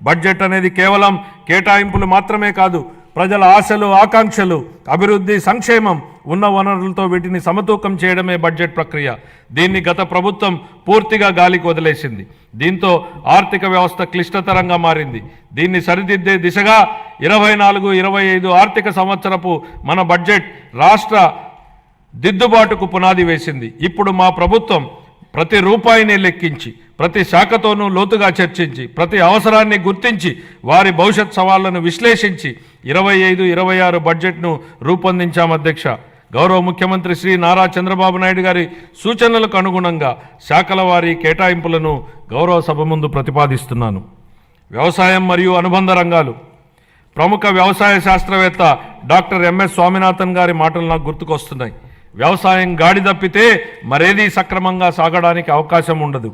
Budget అనేది కేవలం కేటాయింపులు మాత్రమే కాదు, ప్రజల ఆశలు, ఆకాంక్షలు, అభివృద్ధి, సంక్షేమం ఉన్న వనరులతో వీటిని సమతూకం చేయడమే బడ్జెట్ ప్రక్రియ. దీన్ని గత ప్రభుత్వం పూర్తిగా గాలికి వదిలేసింది. దీంతో ఆర్థిక వ్యవస్థ క్లిష్టతరంగా మారింది. దీన్ని సరిదిద్దే దిశగా 24-25 ఆర్థిక సంవత్సరపు మన బడ్జెట్ రాష్ట్ర దిద్దుబాటుకు పునాది వేసింది. ఇప్పుడు మా ప్రభుత్వం ప్రతి రూపాయిని లెక్కించి, ప్రతి శాఖతోనూ లోతుగా చర్చించి, ప్రతి అవసరాన్ని గుర్తించి, వారి భవిష్యత్ సవాళ్లను విశ్లేషించి 25-26 బడ్జెట్ను రూపొందించాం అధ్యక్ష. గౌరవ ముఖ్యమంత్రి శ్రీ నారా చంద్రబాబు నాయుడు గారి సూచనలకు అనుగుణంగా శాఖల వారీ కేటాయింపులను గౌరవ సభ ముందు ప్రతిపాదిస్తున్నాను. వ్యవసాయం మరియు అనుబంధ రంగాలు. ప్రముఖ వ్యవసాయ శాస్త్రవేత్త డాక్టర్ ఎంఎస్ స్వామినాథన్ గారి మాటలు నాకు గుర్తుకొస్తున్నాయి. వ్యవసాయం గాడి తప్పితే మరేదీ సక్రమంగా సాగడానికి అవకాశం ఉండదు.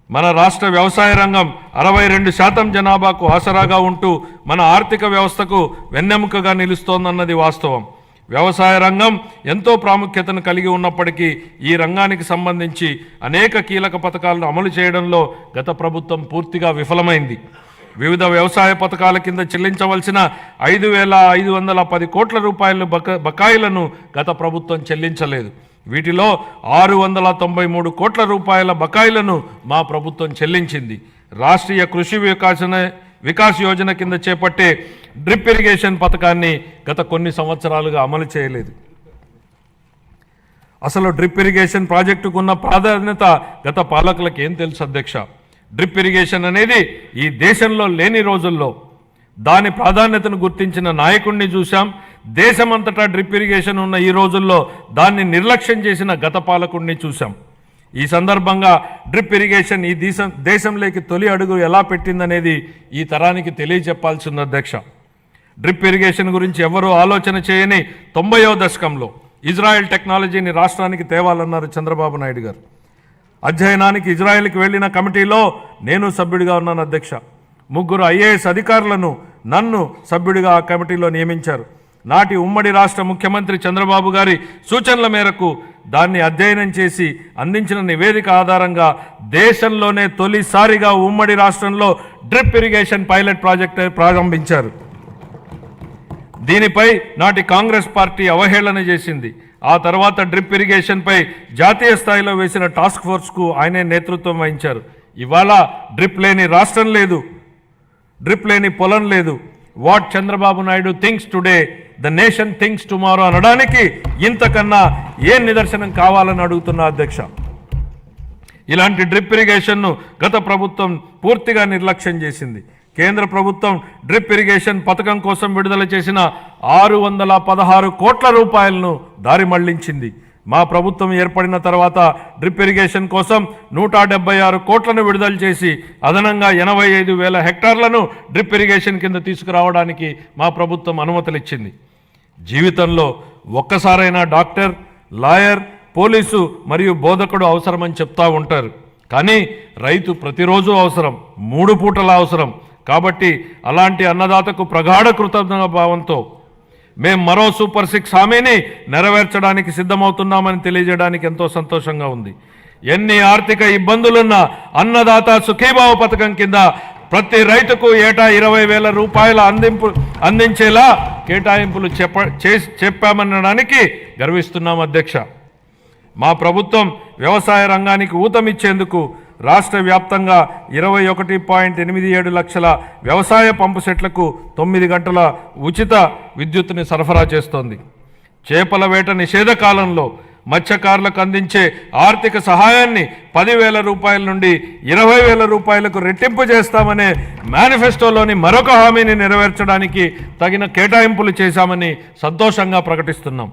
మన రాష్ట్ర వ్యవసాయ రంగం 62% జనాభాకు ఆసరాగా ఉంటూ మన ఆర్థిక వ్యవస్థకు వెన్నెముకగా నిలుస్తోందన్నది వాస్తవం. వ్యవసాయ రంగం ఎంతో ప్రాముఖ్యతను కలిగి ఉన్నప్పటికీ ఈ రంగానికి సంబంధించి అనేక కీలక పథకాలను అమలు చేయడంలో గత ప్రభుత్వం పూర్తిగా విఫలమైంది. వివిధ వ్యవసాయ పథకాల కింద చెల్లించవలసిన 5,510 కోట్ల రూపాయల బకాయిలను గత ప్రభుత్వం చెల్లించలేదు. వీటిలో 693 కోట్ల రూపాయల బకాయిలను మా ప్రభుత్వం చెల్లించింది. రాష్ట్రీయ కృషి వికాస్ యోజన కింద చేపట్టే డ్రిప్ ఇరిగేషన్ పథకాన్ని గత కొన్ని సంవత్సరాలుగా అమలు చేయలేదు. అసలు డ్రిప్ ఇరిగేషన్ ప్రాజెక్టుకు ఉన్న ప్రాధాన్యత గత పాలకులకు ఏం తెలుసు అధ్యక్ష? డ్రిప్ ఇరిగేషన్ అనేది ఈ దేశంలో లేని రోజుల్లో దాని ప్రాధాన్యతను గుర్తించిన నాయకుడిని చూశాం. దేశమంతటా డ్రిప్ ఇరిగేషన్ ఉన్న ఈ రోజుల్లో దాన్ని నిర్లక్ష్యం చేసిన గత పాలకుడిని చూశాం. ఈ సందర్భంగా డ్రిప్ ఇరిగేషన్ ఈ దేశంలోకి తొలి అడుగు ఎలా పెట్టిందనేది ఈ తరానికి తెలియజెప్పాల్సింది అధ్యక్ష. డ్రిప్ ఇరిగేషన్ గురించి ఎవరూ ఆలోచన చేయని 90వ దశకంలో ఇజ్రాయెల్ టెక్నాలజీని రాష్ట్రానికి తేవాలన్నారు చంద్రబాబు నాయుడు గారు. అధ్యయనానికి ఇజ్రాయెల్కి వెళ్ళిన కమిటీలో నేను సభ్యుడిగా ఉన్నాను అధ్యక్ష. 3 IAS అధికారులను నన్ను సభ్యుడిగా ఆ కమిటీలో నియమించారు. నాటి ఉమ్మడి రాష్ట్ర ముఖ్యమంత్రి చంద్రబాబు గారి సూచనల మేరకు దాన్ని అధ్యయనం చేసి అందించిన నివేదిక ఆధారంగా దేశంలోనే తొలిసారిగా ఉమ్మడి రాష్ట్రంలో డ్రిప్ ఇరిగేషన్ పైలట్ ప్రాజెక్టు ప్రారంభించారు. దీనిపై నాటి కాంగ్రెస్ పార్టీ అవహేళన చేసింది. ఆ తర్వాత డ్రిప్ ఇరిగేషన్పై జాతీయ స్థాయిలో వేసిన టాస్క్ ఫోర్స్కు ఆయనే నేతృత్వం వహించారు. ఇవాళ డ్రిప్ లేని రాష్ట్రం లేదు, డ్రిప్ లేని పొలం లేదు. What Chandrababu Naidu thinks today the nation thinks tomorrow అనడానికి ఇంతకన్నా ఏం నిదర్శనం కావాలని అడుగుతున్నా అధ్యక్ష. ఇలాంటి డ్రిప్ ఇరిగేషన్ను గత ప్రభుత్వం పూర్తిగా నిర్లక్ష్యం చేసింది. కేంద్ర ప్రభుత్వం డ్రిప్ ఇరిగేషన్ పథకం కోసం విడుదల చేసిన 616 కోట్ల రూపాయలను దారి మళ్లించింది. మా ప్రభుత్వం ఏర్పడిన తర్వాత డ్రిప్ ఇరిగేషన్ కోసం 176 కోట్లను విడుదల చేసి అదనంగా 85,000 హెక్టార్లను డ్రిప్ ఇరిగేషన్ కింద తీసుకురావడానికి మా ప్రభుత్వం అనుమతులు ఇచ్చింది. జీవితంలో ఒక్కసారైనా డాక్టర్, లాయర్, పోలీసు మరియు బోధకుడు అవసరమని చెప్తా ఉంటారు. కానీ రైతు ప్రతిరోజు అవసరం, 3 పూటల అవసరం. కాబట్టి అలాంటి అన్నదాతకు ప్రగాఢ కృతజ్ఞత భావంతో మేము మరో సూపర్ 6 హామీని నెరవేర్చడానికి సిద్ధమవుతున్నామని తెలియజేయడానికి ఎంతో సంతోషంగా ఉంది. ఎన్ని ఆర్థిక ఇబ్బందులున్నా అన్నదాత సుఖీభావ పథకం కింద ప్రతి రైతుకు ఏటా 20,000 రూపాయల అందించేలా కేటాయింపులు చెప్పామనడానికి గర్విస్తున్నాం అధ్యక్ష. మా ప్రభుత్వం వ్యవసాయ రంగానికి ఊతమిచ్చేందుకు రాష్ట్ర వ్యాప్తంగా 21.87 లక్షల వ్యవసాయ పంపు సెట్లకు 9 గంటల ఉచిత విద్యుత్తుని సరఫరా చేస్తోంది. చేపల వేట నిషేధ కాలంలో మత్స్యకారులకు అందించే ఆర్థిక సహాయాన్ని 10,000 రూపాయల నుండి 20,000 రూపాయలకు రెట్టింపు చేస్తామనే మేనిఫెస్టోలోని మరొక హామీని నెరవేర్చడానికి తగిన కేటాయింపులు చేశామని సంతోషంగా ప్రకటిస్తున్నాం.